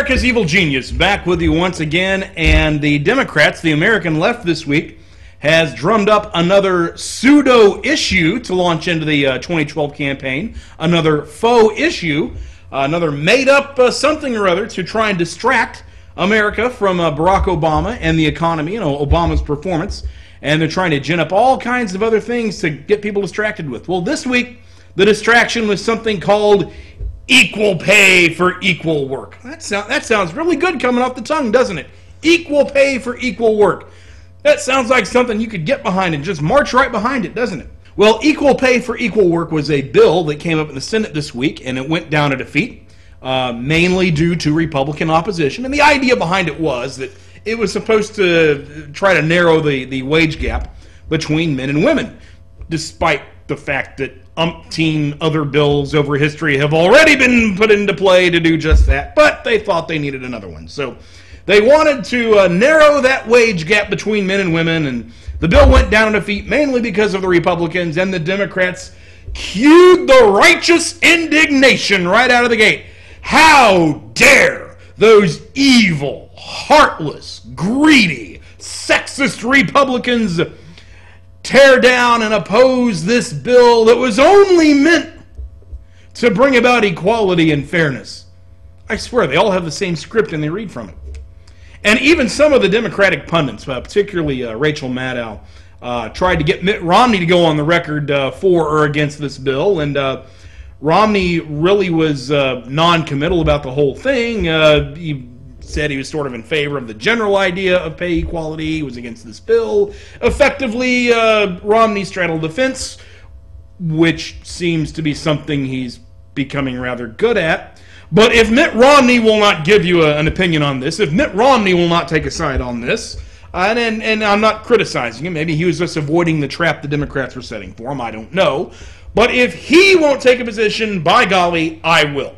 America's Evil Genius, back with you once again, and the Democrats, the American left this week, has drummed up another pseudo-issue to launch into the 2012 campaign, another faux issue, another made-up something or other to try and distract America from Barack Obama and the economy, Obama's performance, and they're trying to gin up all kinds of other things to get people distracted with. Well, this week, the distraction was something called equal pay for equal work. That sounds really good coming off the tongue, doesn't it? Equal pay for equal work. That sounds like something you could get behind and just march right behind it, doesn't it? Well, equal pay for equal work was a bill that came up in the Senate this week, and it went down to defeat, mainly due to Republican opposition. And the idea behind it was that it was supposed to try to narrow the wage gap between men and women, despite the fact that umpteen other bills over history have already been put into play to do just that, but they thought they needed another one. So they wanted to narrow that wage gap between men and women, and the bill went down in defeat mainly because of the Republicans, and the Democrats cued the righteous indignation right out of the gate. How dare those evil, heartless, greedy, sexist Republicans tear down and oppose this bill that was only meant to bring about equality and fairness. I swear, they all have the same script and they read from it. And even some of the Democratic pundits, particularly Rachel Maddow, tried to get Mitt Romney to go on the record for or against this bill, and Romney really was non-committal about the whole thing. He said he was sort of in favor of the general idea of pay equality. He was against this bill. Effectively, Romney straddled the fence, which seems to be something he's becoming rather good at. But if Mitt Romney will not give you an opinion on this, if Mitt Romney will not take a side on this, and I'm not criticizing him, maybe he was just avoiding the trap the Democrats were setting for him, I don't know. But if he won't take a position, by golly, I will.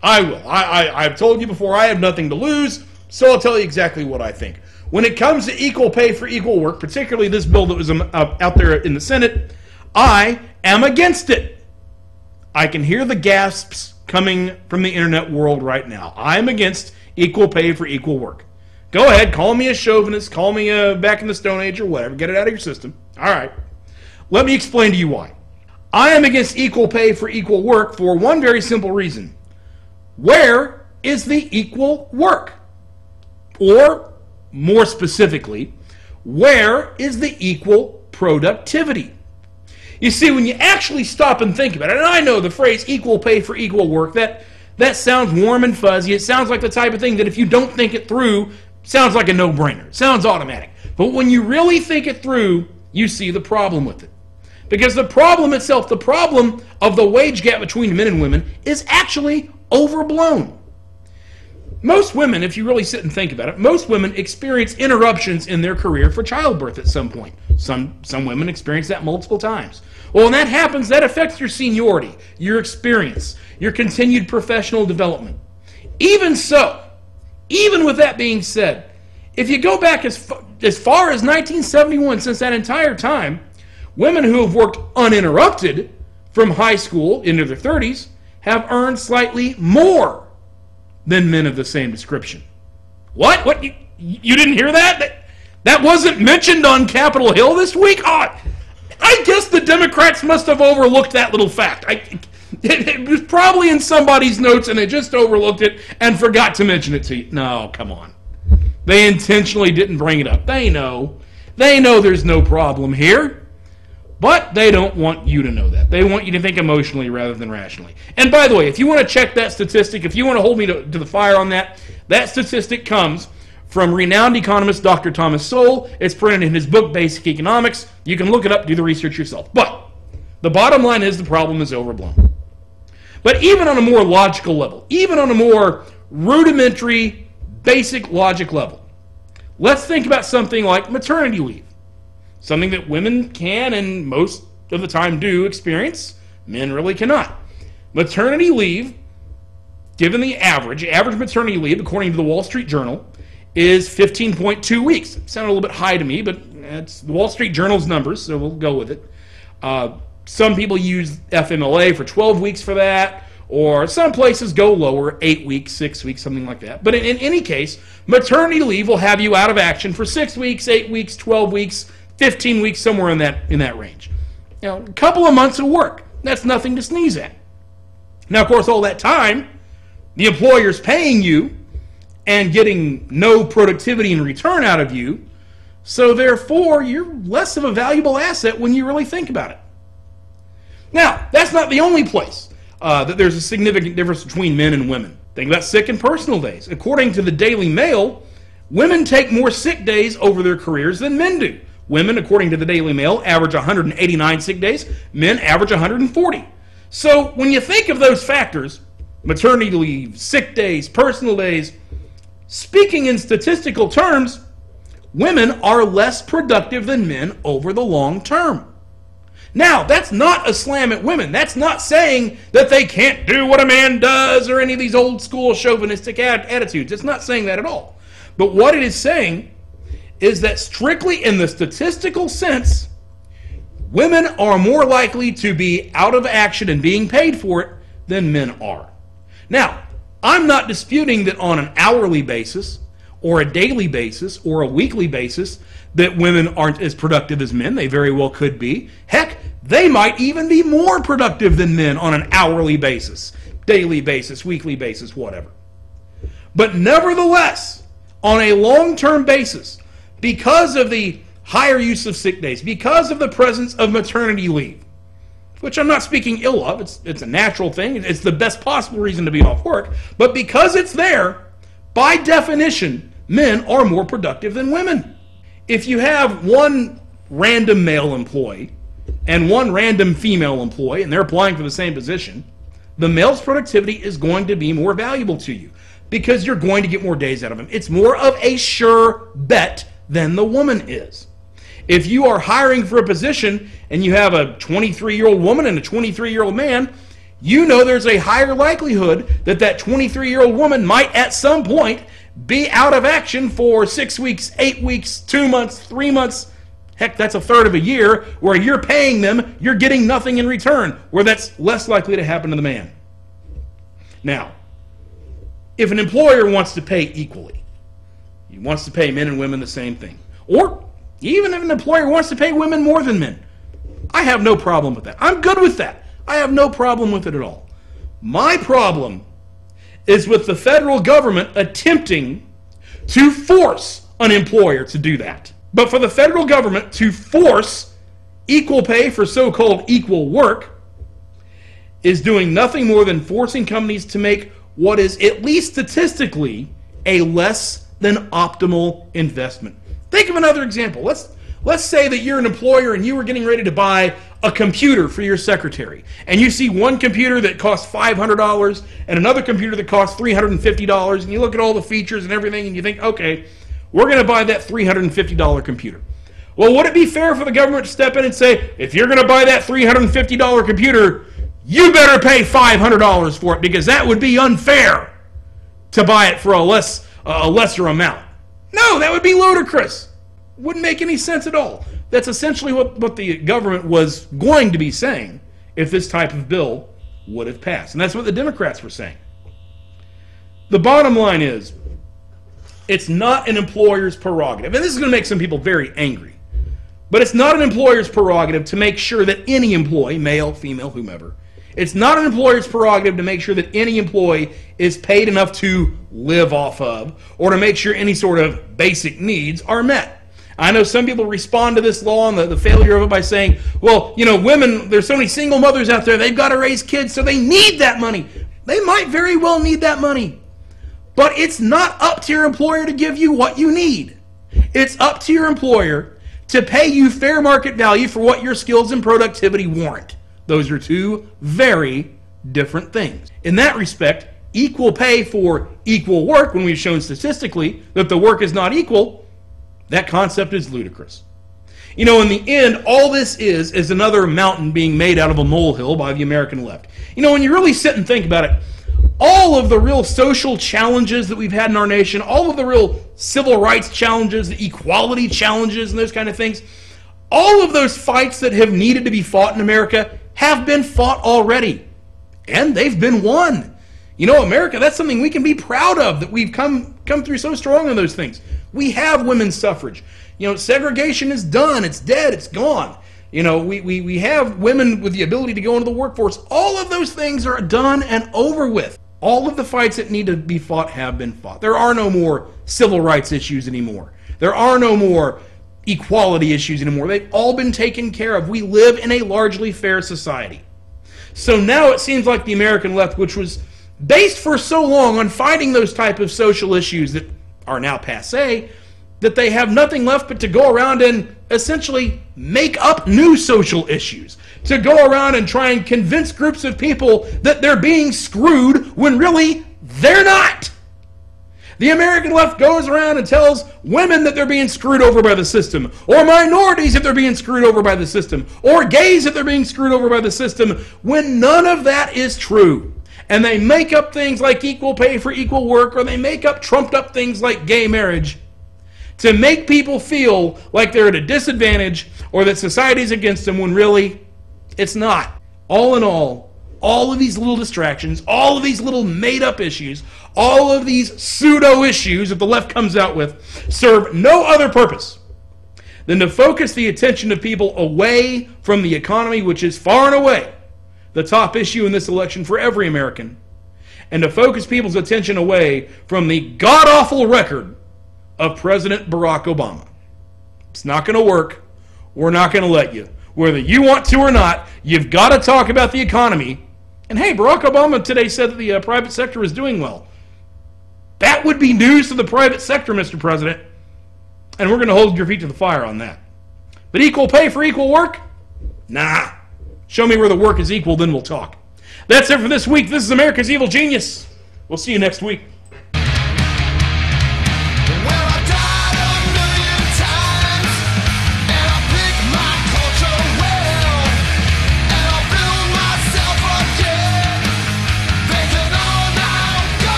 I will. I've told you before, I have nothing to lose, so I'll tell you exactly what I think. When it comes to equal pay for equal work, particularly this bill that was out there in the Senate, I am against it. I can hear the gasps coming from the internet world right now. I'm against equal pay for equal work. Go ahead, call me a chauvinist, call me back in the Stone Age or whatever, get it out of your system. All right. Let me explain to you why. I am against equal pay for equal work for one very simple reason. Where is the equal work? Or, more specifically, where is the equal productivity? You see, when you actually stop and think about it, and I know the phrase equal pay for equal work, that sounds warm and fuzzy. It sounds like the type of thing that if you don't think it through, sounds like a no-brainer. It sounds automatic. But when you really think it through, you see the problem with it. Because the problem itself, the problem of the wage gap between men and women, is actually overblown. Most women, if you really sit and think about it, most women experience interruptions in their career for childbirth at some point. Some women experience that multiple times. Well, when that happens, that affects your seniority, your experience, your continued professional development. Even so, even with that being said, if you go back as far as 1971, since that entire time, women who have worked uninterrupted from high school into their 30s have earned slightly more than men of the same description. What? What? You didn't hear that? That wasn't mentioned on Capitol Hill this week? Oh, I guess the Democrats must have overlooked that little fact. It was probably in somebody's notes and they just overlooked it and forgot to mention it to you. No, come on. They intentionally didn't bring it up. They know. They know there's no problem here. But they don't want you to know that. They want you to think emotionally rather than rationally. And by the way, if you want to check that statistic, if you want to hold me to the fire on that, that statistic comes from renowned economist Dr. Thomas Sowell. It's printed in his book, Basic Economics. You can look it up, do the research yourself. But the bottom line is the problem is overblown. But even on a more logical level, even on a more rudimentary, basic logic level, let's think about something like maternity leave. Something that women can and most of the time do experience, men really cannot. Maternity leave, given the average maternity leave, according to the Wall Street Journal, is 15.2 weeks. It sounded a little bit high to me, but it's the Wall Street Journal's numbers, so we'll go with it. Some people use FMLA for 12 weeks for that, or some places go lower, 8 weeks, 6 weeks, something like that. But in any case, maternity leave will have you out of action for 6 weeks, 8 weeks, 12 weeks, 15 weeks, somewhere in that range. A couple of months of work. That's nothing to sneeze at. Now, of course, all that time, the employer's paying you and getting no productivity in return out of you, so therefore, you're less of a valuable asset when you really think about it. Now, that's not the only place that there's a significant difference between men and women. Think about sick and personal days. According to the Daily Mail, women take more sick days over their careers than men do. Women, according to the Daily Mail, average 189 sick days. Men average 140. So when you think of those factors, maternity leave, sick days, personal days, speaking in statistical terms, women are less productive than men over the long term. Now, that's not a slam at women. That's not saying that they can't do what a man does or any of these old school chauvinistic attitudes. It's not saying that at all. But what it is saying is that strictly in the statistical sense, women are more likely to be out of action and being paid for it than men are. Now, I'm not disputing that on an hourly basis or a daily basis or a weekly basis that women aren't as productive as men. They very well could be. Heck, they might even be more productive than men on an hourly basis, daily basis, weekly basis, whatever. But nevertheless, on a long-term basis, because of the higher use of sick days, because of the presence of maternity leave, which I'm not speaking ill of, it's a natural thing, it's the best possible reason to be off work, but because it's there, by definition, men are more productive than women. If you have one random male employee and one random female employee, and they're applying for the same position, the male's productivity is going to be more valuable to you because you're going to get more days out of him. It's more of a sure bet than the woman is. If you are hiring for a position and you have a 23-year-old woman and a 23-year-old man, you know there's a higher likelihood that that 23-year-old woman might at some point be out of action for 6 weeks, 8 weeks, 2 months, 3 months. Heck, that's a third of a year where you're paying them, you're getting nothing in return, where that's less likely to happen to the man. Now, if an employer wants to pay equally, he wants to pay men and women the same thing, or even if an employer wants to pay women more than men, I have no problem with that. I'm good with that. I have no problem with it at all. My problem is with the federal government attempting to force an employer to do that. But for the federal government to force equal pay for so-called equal work is doing nothing more than forcing companies to make what is, at least statistically, a less than optimal investment. Think of another example. Let's say that you're an employer and you were getting ready to buy a computer for your secretary, and you see one computer that costs $500 and another computer that costs $350, and you look at all the features and everything and you think, okay, we're going to buy that $350 computer. Well, would it be fair for the government to step in and say, if you're going to buy that $350 computer, you better pay $500 for it, because that would be unfair to buy it for a lesser amount? No, that would be ludicrous. Wouldn't make any sense at all. That's essentially what the government was going to be saying if this type of bill would have passed. And that's what the Democrats were saying. The bottom line is, it's not an employer's prerogative. And this is going to make some people very angry. But it's not an employer's prerogative to make sure that any employee, male, female, whomever, it's not an employer's prerogative to make sure that any employee is paid enough to live off of, or to make sure any sort of basic needs are met. I know some people respond to this law and the failure of it by saying, well, you know, women, there's so many single mothers out there, they've got to raise kids, so they need that money. They might very well need that money. But it's not up to your employer to give you what you need. It's up to your employer to pay you fair market value for what your skills and productivity warrant. Those are two very different things. In that respect, equal pay for equal work, when we've shown statistically that the work is not equal, that concept is ludicrous. You know, in the end, all this is another mountain being made out of a molehill by the American left. You know, when you really sit and think about it, all of the real social challenges that we've had in our nation, all of the real civil rights challenges, the equality challenges and those kind of things, all of those fights that have needed to be fought in America have been fought already. And they've been won. You know, America, that's something we can be proud of, that we've come through so strong on those things. We have women's suffrage. You know, segregation is done. It's dead. It's gone. You know, we have women with the ability to go into the workforce. All of those things are done and over with. All of the fights that need to be fought have been fought. There are no more civil rights issues anymore. There are no more equality issues anymore. They've all been taken care of. We live in a largely fair society. So now it seems like the American left, which was based for so long on fighting those type of social issues that are now passé, that they have nothing left but to go around and essentially make up new social issues, to go around and try and convince groups of people that they're being screwed when really they're not. The American left goes around and tells women that they're being screwed over by the system, or minorities that they're being screwed over by the system, or gays that they're being screwed over by the system, when none of that is true. And they make up things like equal pay for equal work, or they make up trumped up things like gay marriage to make people feel like they're at a disadvantage or that society's against them when really it's not. All in all of these little distractions, all of these little made-up issues, all of these pseudo-issues that the left comes out with serve no other purpose than to focus the attention of people away from the economy, which is far and away the top issue in this election for every American, and to focus people's attention away from the god-awful record of President Barack Obama. It's not going to work. We're not going to let you. Whether you want to or not, you've got to talk about the economy. And hey, Barack Obama today said that the private sector is doing well. That would be news to the private sector, Mr. President. And we're going to hold your feet to the fire on that. But equal pay for equal work? Nah. Show me where the work is equal, then we'll talk. That's it for this week. This is America's Evil Genius. We'll see you next week.